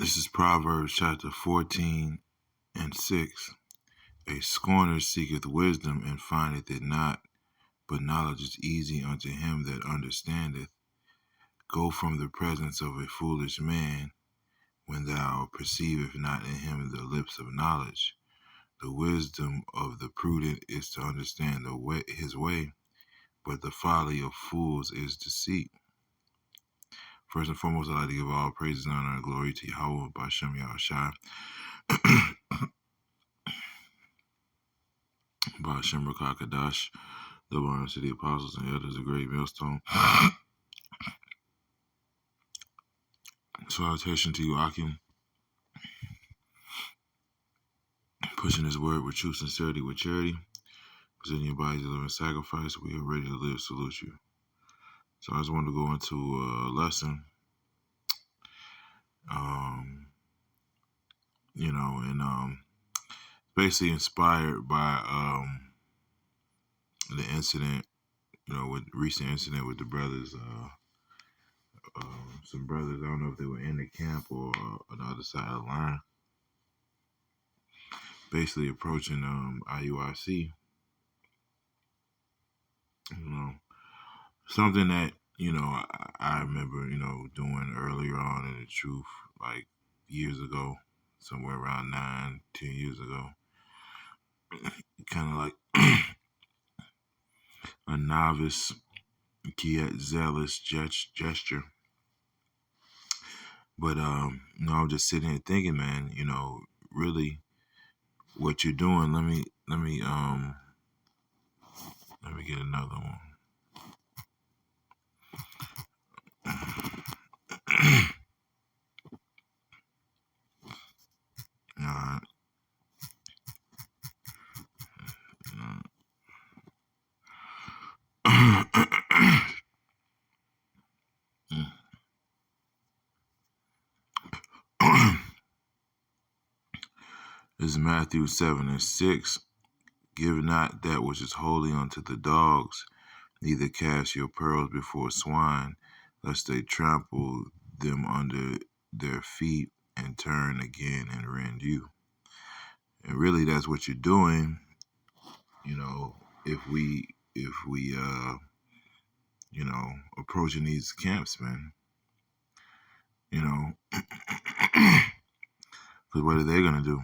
This is Proverbs chapter 14 and 6. A scorner seeketh wisdom and findeth it not, but knowledge is easy unto him that understandeth. Go from the presence of a foolish man, when thou perceivest not in him the lips of knowledge. The wisdom of the prudent is to understand his way, but the folly of fools is deceit. First and foremost, I'd like to give all praises, honor, and glory to Yahweh, B'Shem Yahushua, B'Shem Rakakadash, the honors to the apostles and elders of Great Millstone. Salutation to you, Akim, pushing his word with true sincerity, with charity, presenting your body as a living sacrifice. We are ready to live. Salute you. So I just wanted to go into a lesson, and basically inspired by the incident, with recent incident with the brothers. Some brothers, I don't know if they were in the camp or on the other side of the line, basically approaching IUIC. Something that I remember doing earlier on in the truth, like years ago, somewhere around 9-10 years ago. Kind of like a novice yet zealous gesture. But I'm just sitting here thinking, man, really what you're doing. Let me get another one. All right. This is Matthew 7:6. Give not that which is holy unto the dogs, neither cast your pearls before swine, lest they trample them under their feet and turn again and rend you. And really that's what you're doing, if we approaching these camps, man. Because what are they gonna do?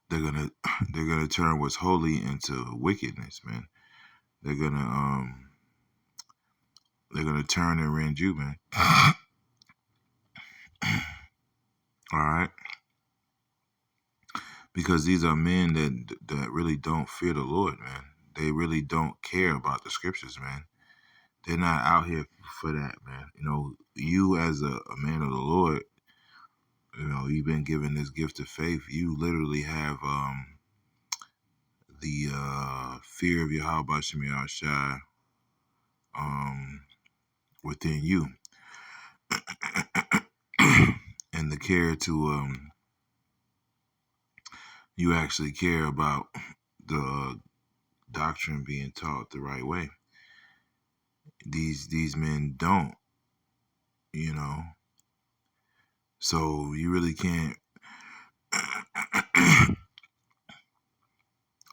They're gonna turn what's holy into wickedness, man. They're gonna turn and rend you, man. All right, because these are men that really don't fear the Lord, man. They really don't care about the scriptures, man. They're not out here for that, man. You as a man of the Lord, you've been given this gift of faith. You literally have the fear of Yahweh B'Shem Yahushua within you, and the care to you actually care about the doctrine being taught the right way. These men don't, so you really can't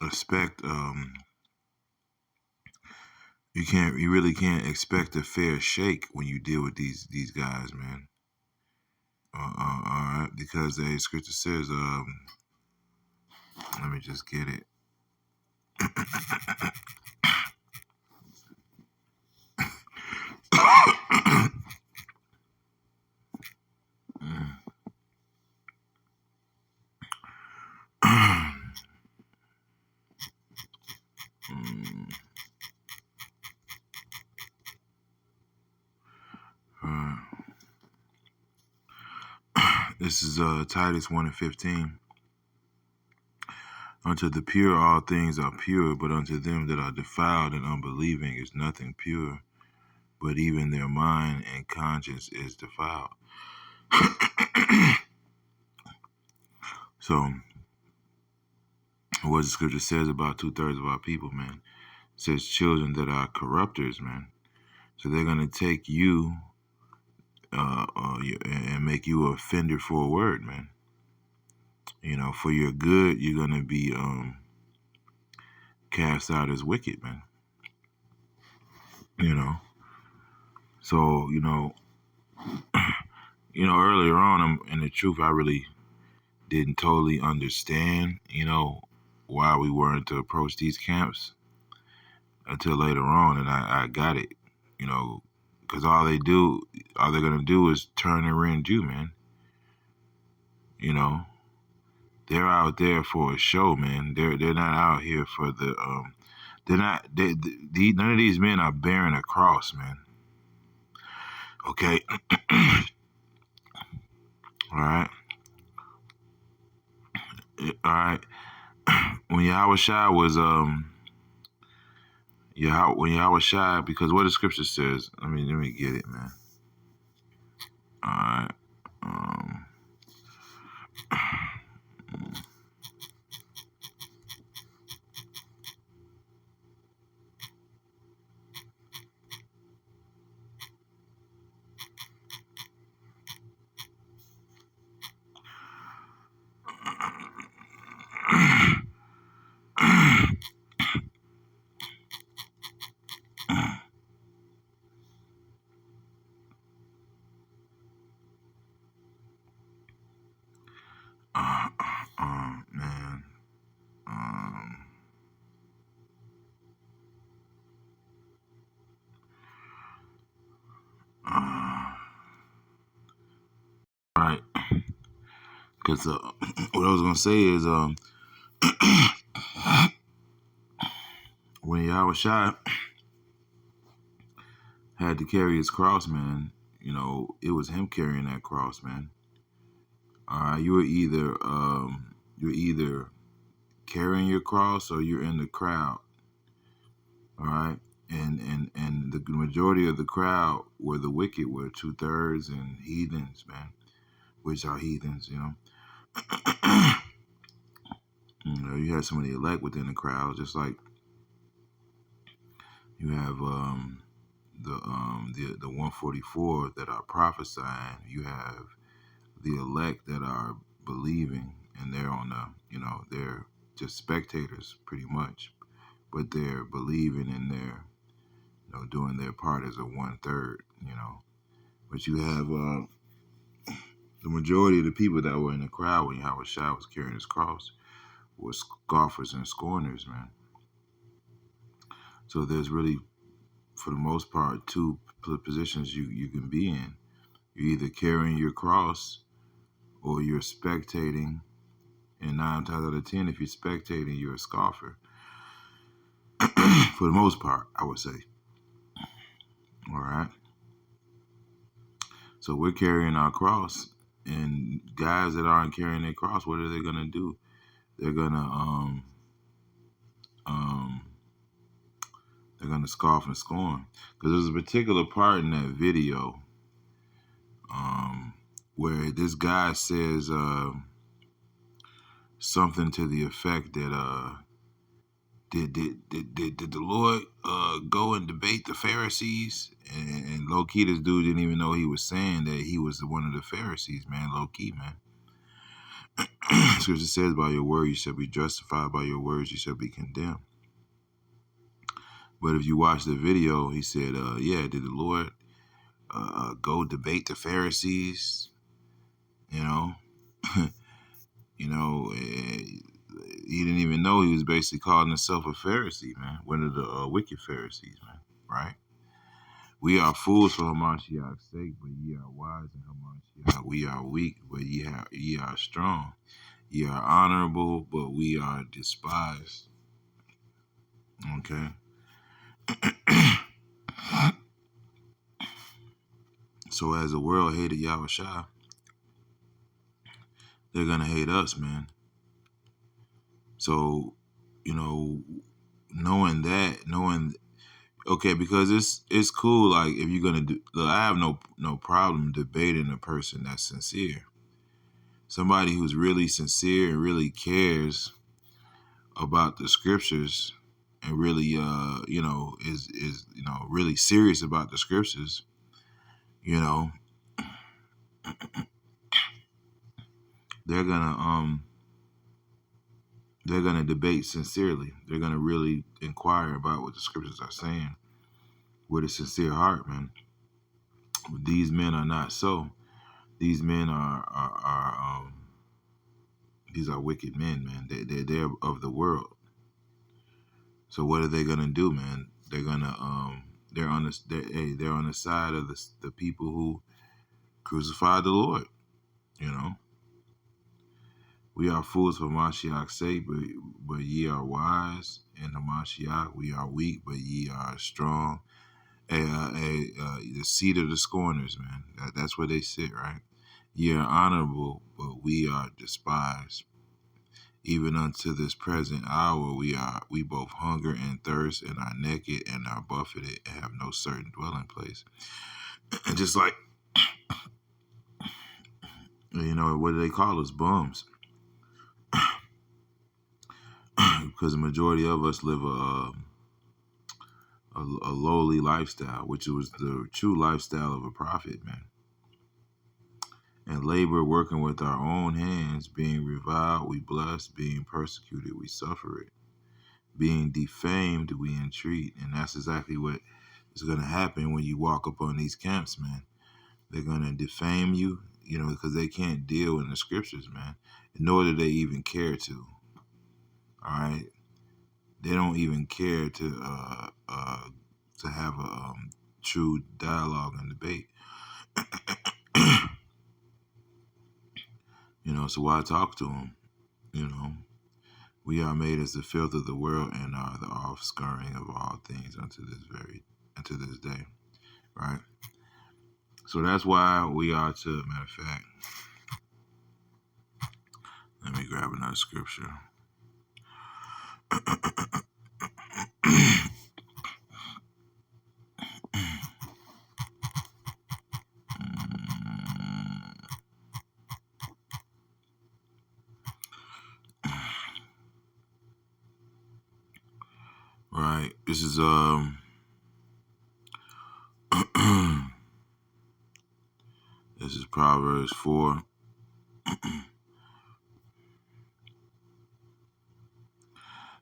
expect you really can't expect a fair shake when you deal with these guys, man. All right, because the scripture says, let me just get it. This is Titus 1:15. Unto the pure all things are pure, but unto them that are defiled and unbelieving is nothing pure, but even their mind and conscience is defiled. So, what the scripture says about 2/3 of our people, man, it says children that are corrupters, man. So they're going to take you, and make you a offender for a word, man. For your good, you're gonna be cast out as wicked, man. You know. So earlier on in the truth, I really didn't totally understand, why we weren't to approach these camps until later on, and I got it, because all they're gonna do is turn and rend you, man. They're out there for a show, man. They're not out here for the They're not. None of these men are bearing a cross, man. Okay. All right. All right. When Yahweh Shai was when Yahweh Shai, because what the scripture says. Let me get it, man. All right. Man. Right. Because what I was gonna say is when Yahweh Shai had to carry his cross, man, it was him carrying that cross, man. All right, you're either carrying your cross or you're in the crowd. All right, and the majority of the crowd were the wicked, were 2/3 and heathens, man, which are heathens, you had some of the elect within the crowd, just like you have the 144 that are prophesying. You have the elect that are believing, and they're on they're just spectators pretty much, but they're believing and they're doing their part as a 1/3, But you have the majority of the people that were in the crowd when Yahweh Shai was carrying his cross were scoffers and scorners, man. So there's really, for the most part, two positions you can be in. You're either carrying your cross or you're spectating, and 9 times out of 10, if you're spectating, you're a scoffer. For the most part, I would say. All right. So we're carrying our cross, and guys that aren't carrying their cross, what are they gonna do? They're gonna scoff and scorn. Because there's a particular part in that video where this guy says something to the effect that did the Lord go and debate the Pharisees? And low key, this dude didn't even know he was saying that he was one of the Pharisees, man. Low key, man. Scripture says, by your word you shall be justified, by your words you shall be condemned. But if you watch the video, he said, did the Lord go debate the Pharisees? He didn't even know he was basically calling himself a Pharisee, man. One of the wicked Pharisees, man. Right? We are fools for Hamashiach's sake, but ye are wise in Hamashiach. We are weak, but ye are strong. Ye are honorable, but we are despised. Okay? So as the world hated Yahweh Shai, they're going to hate us, man. So, okay, because it's cool, like, if you're going to I have no problem debating a person that's sincere. Somebody who's really sincere and really cares about the scriptures and really, is really serious about the scriptures, they're gonna debate sincerely. They're gonna really inquire about what the scriptures are saying with a sincere heart, man. These men are not so. These men these are wicked men, man. They're of the world. So what are they gonna do, man? They're gonna they're on the side of the people who crucified the Lord. You know, we are fools for Mashiach's sake, but ye are wise. In the Mashiach, we are weak, but ye are strong. The seat of the scorners, man. That's where they sit, right? Ye are honorable, but we are despised. Even unto this present hour we both hunger and thirst and are naked and are buffeted and have no certain dwelling place. And just like, what do they call us? Bums. Because the majority of us live a lowly lifestyle, which was the true lifestyle of a prophet, man. And labor, working with our own hands, being reviled, we bless, being persecuted, we suffer it. Being defamed, we entreat. And that's exactly what is going to happen when you walk up on these camps, man. They're going to defame you, because they can't deal in the scriptures, man. Nor do they even care to. All right? They don't even care to have a true dialogue and debate. So why talk to them? We are made as the filth of the world and are the offscouring of all things unto this day, right? So that's why we are to, matter of fact, let me grab another scripture. Right, this is this is Proverbs 4.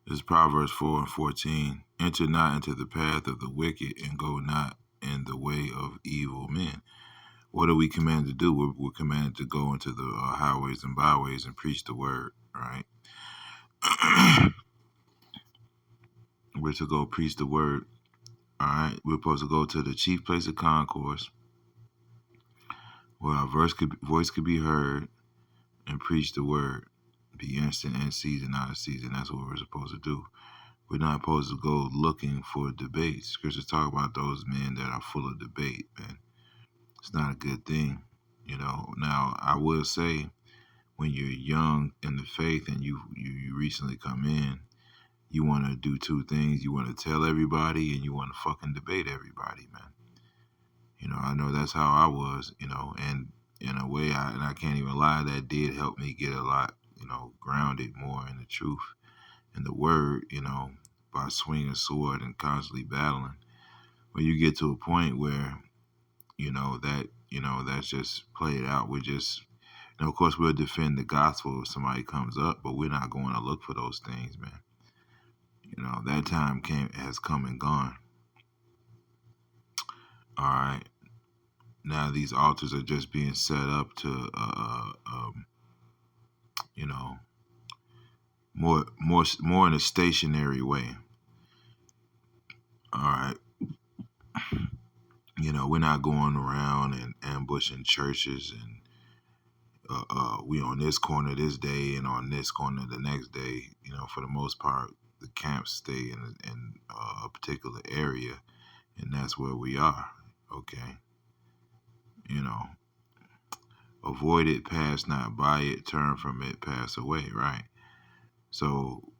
This is Proverbs 4:14. Enter not into the path of the wicked, and go not in the way of evil men. What are we commanded to do? We're commanded to go into the highways and byways and preach the word, right? We're to go preach the word, all right? We're supposed to go to the chief place of concourse, where our voice could be heard, and preach the word. Be instant in season, out of season. That's what we're supposed to do. We're not supposed to go looking for debates. Scriptures talk about those men that are full of debate, man. It's not a good thing, Now, I will say, when you're young in the faith and you recently come in, you want to do two things. You want to tell everybody, and you want to fucking debate everybody, man. I know that's how I was, and in a way, I can't even lie, that did help me get a lot, grounded more in the truth and the word, by swinging a sword and constantly battling. When you get to a point where, that's just played out. We're just, of course, we'll defend the gospel if somebody comes up, but we're not going to look for those things, man. That time has come and gone. All right. Now these altars are just being set up to, more in a stationary way. All right. We're not going around and ambushing churches and we on this corner this day and on this corner the next day. For the most part, the camps stay in a particular area, and that's where we are. Okay. Avoid it, pass not by it, turn from it, pass away, right? So,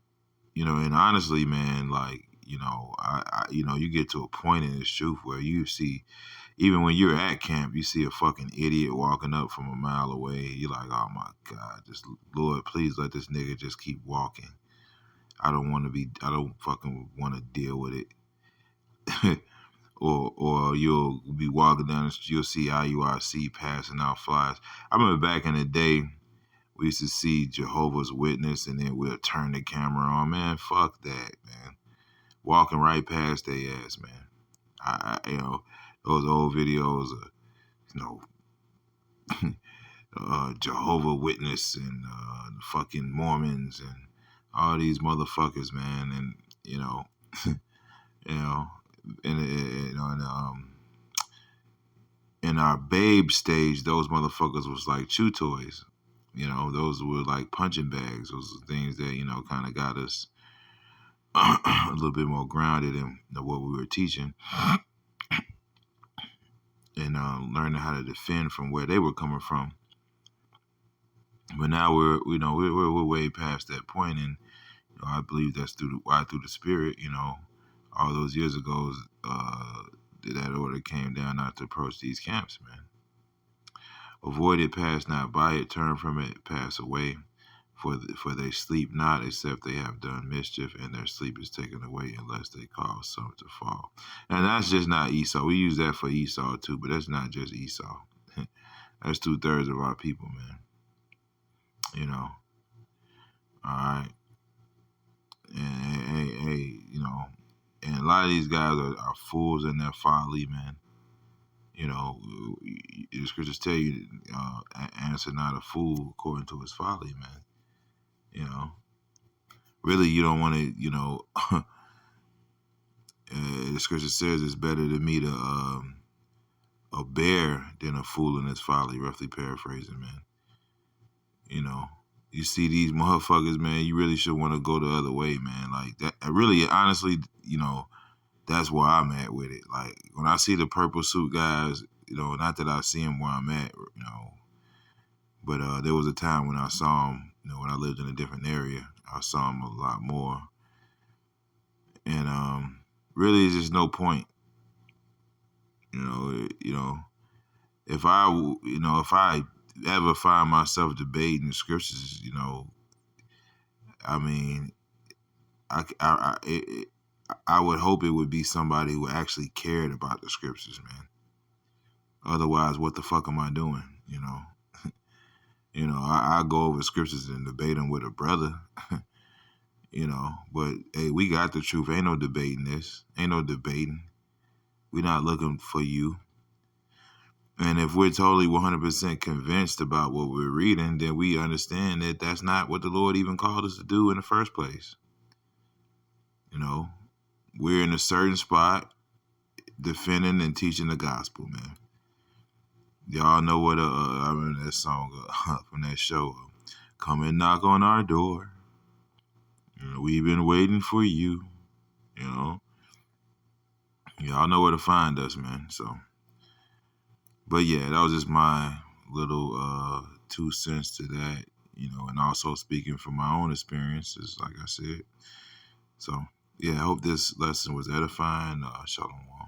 and honestly, man, like, you get to a point in this truth where you see, even when you're at camp, you see a fucking idiot walking up from a mile away. You're like, oh my God, just Lord, please let this nigga just keep walking. I don't fucking want to deal with it. or you'll be walking down the street, you'll see IURC passing out flyers. I remember back in the day, We used to see Jehovah's Witness, and then we'll turn the camera on. Man, fuck that, man. Walking right past their ass, man. Those old videos of, you know, Jehovah Witness and the fucking Mormons and all these motherfuckers, man. And you know, you know, in our babe stage, those motherfuckers was like chew toys. You know, those were like punching bags. Those are things that, you know, kind of got us a little bit more grounded in what we were teaching, and learning how to defend from where they were coming from. But now we're way past that point, and you know, I believe that's through the Spirit. You know, all those years ago, that order came down not to approach these camps, man. Avoid it, pass not by it, turn from it, pass away. For they sleep not, except they have done mischief, and their sleep is taken away, unless they cause some to fall. And that's just not Esau. We use that for Esau too, but that's not just Esau. That's 2/3 of our people, man. You know. All right. And hey, you know, and a lot of these guys are fools in their folly, man. You know, the scriptures tell you, answer not a fool according to his folly, man. You know, really, you don't want to, you know, the scripture says it's better to meet a bear than a fool in his folly, roughly paraphrasing, man. You know, you see these motherfuckers, man, you really should want to go the other way, man. Like that, really, honestly, you know, that's where I'm at with it. Like when I see the purple suit guys, you know, not that I see them where I'm at, you know, but there was a time when I saw them, you know, when I lived in a different area, I saw them a lot more, and really, it's just no point, you know, if I ever find myself debating the scriptures, you know, I mean, I would hope it would be somebody who actually cared about the scriptures, man. Otherwise, what the fuck am I doing? You know, I go over scriptures and debate them with a brother, you know. But hey, we got the truth. Ain't no debating this. Ain't no debating. We're not looking for you. And if we're totally 100% convinced about what we're reading, then we understand that that's not what the Lord even called us to do in the first place. You know, we're in a certain spot defending and teaching the gospel, man. Y'all know what I remember that song from that show, "Come and Knock on Our Door. You know, we've been waiting for you." You know, y'all know where to find us, man. So, but yeah, that was just my little 2 cents to that. You know, and also speaking from my own experiences, like I said. So, yeah, I hope this lesson was edifying. Shalom.